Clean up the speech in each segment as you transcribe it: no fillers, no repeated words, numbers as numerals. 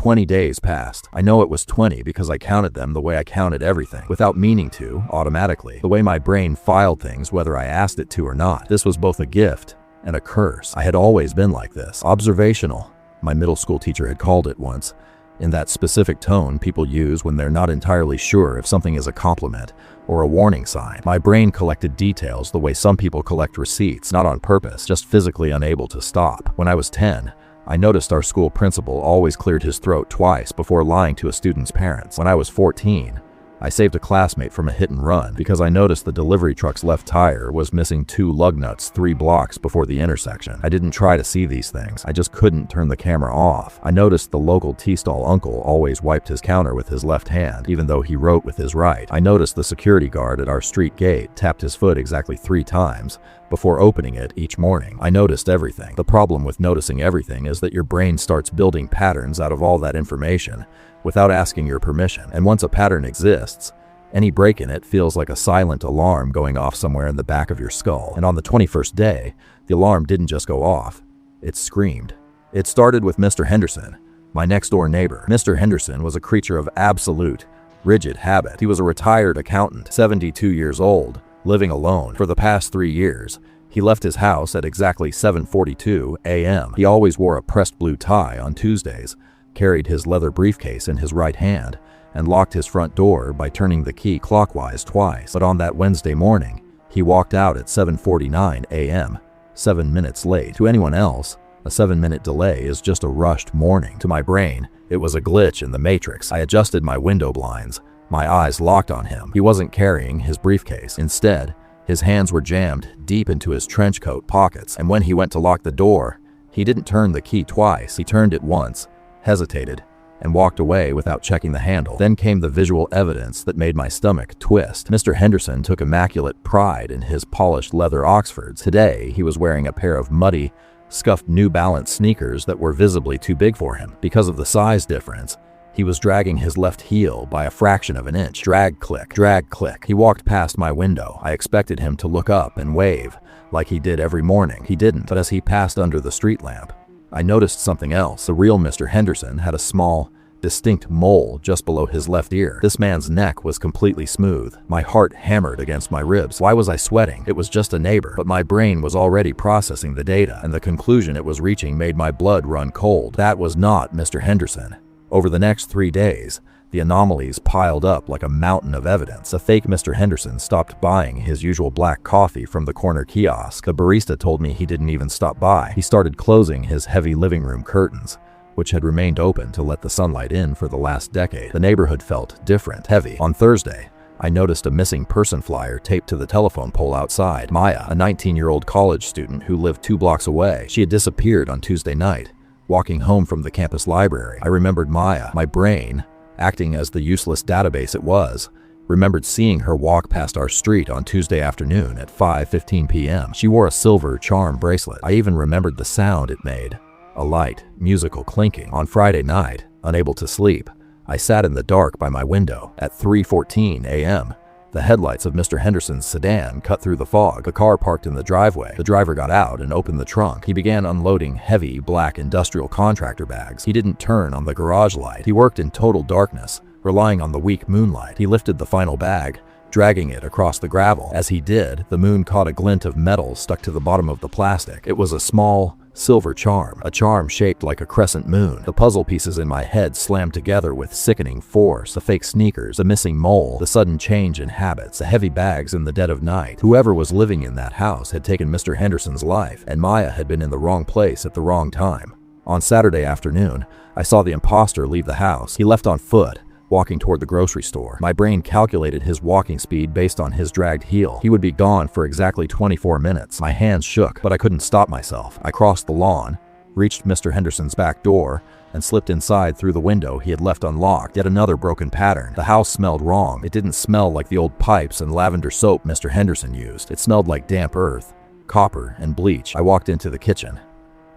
20 days passed. I know it was 20 because I counted them the way I counted everything, without meaning to, automatically. The way my brain filed things whether I asked it to or not. This was both a gift and a curse. I had always been like this. Observational, my middle school teacher had called it once, in that specific tone people use when they're not entirely sure if something is a compliment or a warning sign. My brain collected details the way some people collect receipts, not on purpose, just physically unable to stop. When I was 10, I noticed our school principal always cleared his throat twice before lying to a student's parents. When I was 14, I saved a classmate from a hit and run because I noticed the delivery truck's left tire was missing 2 lug nuts 3 blocks before the intersection. I didn't try to see these things. I just couldn't turn the camera off. I noticed the local tea stall uncle always wiped his counter with his left hand, even though he wrote with his right. I noticed the security guard at our street gate tapped his foot exactly 3 times before opening it each morning. I noticed everything. The problem with noticing everything is that your brain starts building patterns out of all that information without asking your permission. And once a pattern exists, any break in it feels like a silent alarm going off somewhere in the back of your skull. And on the 21st day, the alarm didn't just go off, it screamed. It started with Mr. Henderson, my next-door neighbor. Mr. Henderson was a creature of absolute, rigid habit. He was a retired accountant, 72 years old, living alone. For the past 3 years, he left his house at exactly 7:42 a.m. He always wore a pressed blue tie on Tuesdays, carried his leather briefcase in his right hand, and locked his front door by turning the key clockwise twice. But on that Wednesday morning, he walked out at 7:49 a.m., 7 minutes late. To anyone else, a 7-minute delay is just a rushed morning. To my brain, it was a glitch in the matrix. I adjusted my window blinds, my eyes locked on him. He wasn't carrying his briefcase. Instead, his hands were jammed deep into his trench coat pockets, and when he went to lock the door, he didn't turn the key twice. He turned it once, hesitated, and walked away without checking the handle. Then came the visual evidence that made my stomach twist. Mr. Henderson took immaculate pride in his polished leather Oxfords. Today, he was wearing a pair of muddy, scuffed New Balance sneakers that were visibly too big for him. Because of the size difference, he was dragging his left heel by a fraction of an inch. Drag, click, drag, click. He walked past my window. I expected him to look up and wave, like he did every morning. He didn't, but as he passed under the street lamp, I noticed something else. The real Mr. Henderson had a small, distinct mole just below his left ear. This man's neck was completely smooth. My heart hammered against my ribs. Why was I sweating? It was just a neighbor, but my brain was already processing the data, and the conclusion it was reaching made my blood run cold. That was not Mr. Henderson. Over the next 3 days, the anomalies piled up like a mountain of evidence. The fake Mr. Henderson stopped buying his usual black coffee from the corner kiosk. The barista told me he didn't even stop by. He started closing his heavy living room curtains, which had remained open to let the sunlight in for the last decade. The neighborhood felt different, heavy. On Thursday, I noticed a missing person flyer taped to the telephone pole outside. Maya, a 19-year-old college student who lived 2 blocks away, she had disappeared on Tuesday night, walking home from the campus library. I remembered Maya. My brain, acting as the useless database it was, remembered seeing her walk past our street on Tuesday afternoon at 5:15 p.m. She wore a silver charm bracelet. I even remembered the sound it made, a light, musical clinking. On Friday night, unable to sleep, I sat in the dark by my window. At 3:14 a.m., the headlights of Mr. Henderson's sedan cut through the fog. The car parked in the driveway. The driver got out and opened the trunk. He began unloading heavy, black industrial contractor bags. He didn't turn on the garage light. He worked in total darkness, relying on the weak moonlight. He lifted the final bag, dragging it across the gravel. As he did, the moon caught a glint of metal stuck to the bottom of the plastic. It was a small, silver charm, a charm shaped like a crescent moon. The puzzle pieces in my head slammed together with sickening force. The fake sneakers, the missing mole, the sudden change in habits, the heavy bags in the dead of night. Whoever was living in that house had taken Mr. Henderson's life, and Maya had been in the wrong place at the wrong time. On Saturday afternoon, I saw the imposter leave the house. He left on foot, walking toward the grocery store. My brain calculated his walking speed based on his dragged heel. He would be gone for exactly 24 minutes. My hands shook, but I couldn't stop myself. I crossed the lawn, reached Mr. Henderson's back door, and slipped inside through the window he had left unlocked. Yet another broken pattern. The house smelled wrong. It didn't smell like the old pipes and lavender soap Mr. Henderson used. It smelled like damp earth, copper, and bleach. I walked into the kitchen.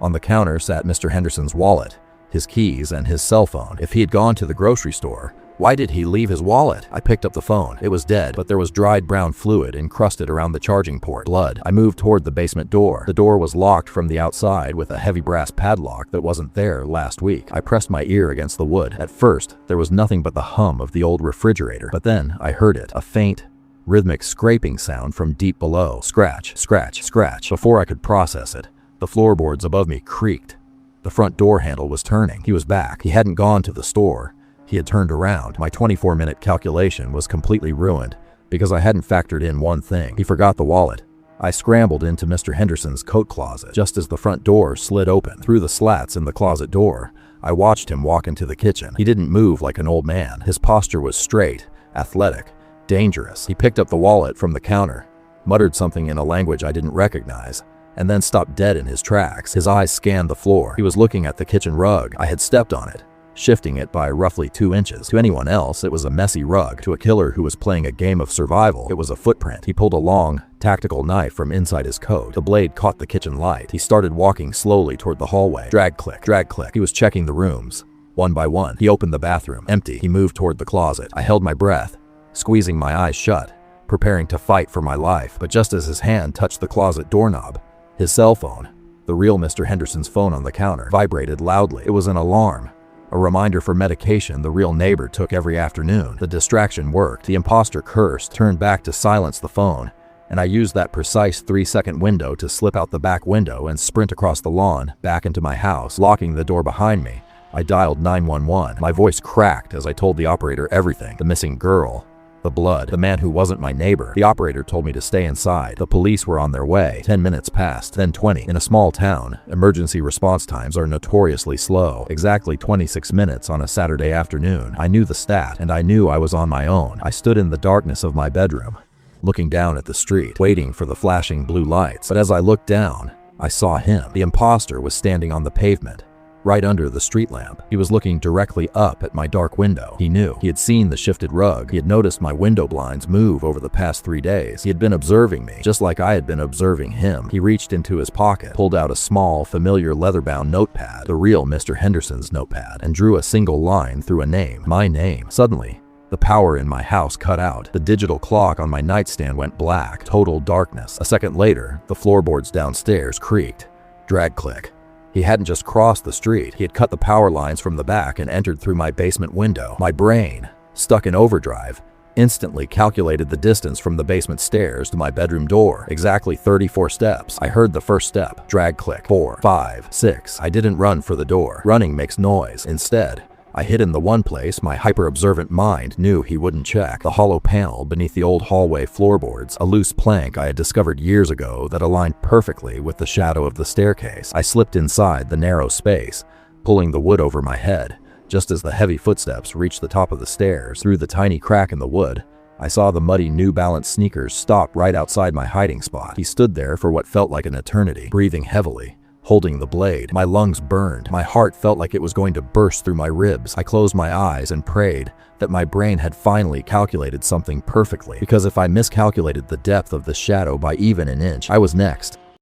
On the counter sat Mr. Henderson's wallet, his keys, and his cell phone. If he had gone to the grocery store, Why did he leave his wallet? I picked up the phone. It was dead, but there was dried brown fluid encrusted around the charging port. Blood. I moved toward the basement door. The door was locked from the outside with a heavy brass padlock that wasn't there last week. I pressed my ear against the wood. At first, there was nothing but the hum of the old refrigerator, but then I heard it, a faint, rhythmic scraping sound from deep below. Scratch, scratch, scratch. Before I could process it, the floorboards above me creaked. The front door handle was turning. He was back. He hadn't gone to the store. He had turned around. My 24-minute calculation was completely ruined because I hadn't factored in one thing. He forgot the wallet. I scrambled into Mr. Henderson's coat closet. Just as the front door slid open, through the slats in the closet door, I watched him walk into the kitchen. He didn't move like an old man. His posture was straight, athletic, dangerous. He picked up the wallet from the counter, muttered something in a language I didn't recognize, and then stopped dead in his tracks. His eyes scanned the floor. He was looking at the kitchen rug. I had stepped on it, shifting it by roughly 2 inches. To anyone else, it was a messy rug. To a killer who was playing a game of survival, it was a footprint. He pulled a long, tactical knife from inside his coat. The blade caught the kitchen light. He started walking slowly toward the hallway. Drag click, drag click. He was checking the rooms. One by one, he opened the bathroom. Empty. He moved toward the closet. I held my breath, squeezing my eyes shut, preparing to fight for my life. But just as his hand touched the closet doorknob, his cell phone, the real Mr. Henderson's phone on the counter, vibrated loudly. It was an alarm, a reminder for medication the real neighbor took every afternoon. The distraction worked. The imposter cursed, turned back to silence the phone, and I used that precise 3-second window to slip out the back window and sprint across the lawn, back into my house. Locking the door behind me, I dialed 911. My voice cracked as I told the operator everything. The missing girl, the blood, the man who wasn't my neighbor. The operator told me to stay inside. The police were on their way. 10 minutes passed, then 20. In a small town, emergency response times are notoriously slow. Exactly 26 minutes on a Saturday afternoon. I knew the stat, and I knew I was on my own. I stood in the darkness of my bedroom, looking down at the street, waiting for the flashing blue lights. But as I looked down, I saw him. The imposter was standing on the pavement, right under the street lamp. He was looking directly up at my dark window. He knew. He had seen the shifted rug. He had noticed my window blinds move over the past 3 days. He had been observing me, just like I had been observing him. He reached into his pocket, pulled out a small, familiar leather-bound notepad, the real Mr. Henderson's notepad, and drew a single line through a name. My name. Suddenly, the power in my house cut out. The digital clock on my nightstand went black. Total darkness. A second later, the floorboards downstairs creaked. Drag click. He hadn't just crossed the street. He had cut the power lines from the back and entered through my basement window. My brain, stuck in overdrive, instantly calculated the distance from the basement stairs to my bedroom door. Exactly 34 steps. I heard the first step. Drag click. 4, 5, 6. I didn't run for the door. Running makes noise. Instead, I hid in the one place my hyper-observant mind knew he wouldn't check. The hollow panel beneath the old hallway floorboards, a loose plank I had discovered years ago that aligned perfectly with the shadow of the staircase. I slipped inside the narrow space, pulling the wood over my head. Just as the heavy footsteps reached the top of the stairs, through the tiny crack in the wood, I saw the muddy New Balance sneakers stop right outside my hiding spot. He stood there for what felt like an eternity, breathing heavily, holding the blade. My lungs burned. My heart felt like it was going to burst through my ribs. I closed my eyes and prayed that my brain had finally calculated something perfectly, because if I miscalculated the depth of the shadow by even an inch, I was next.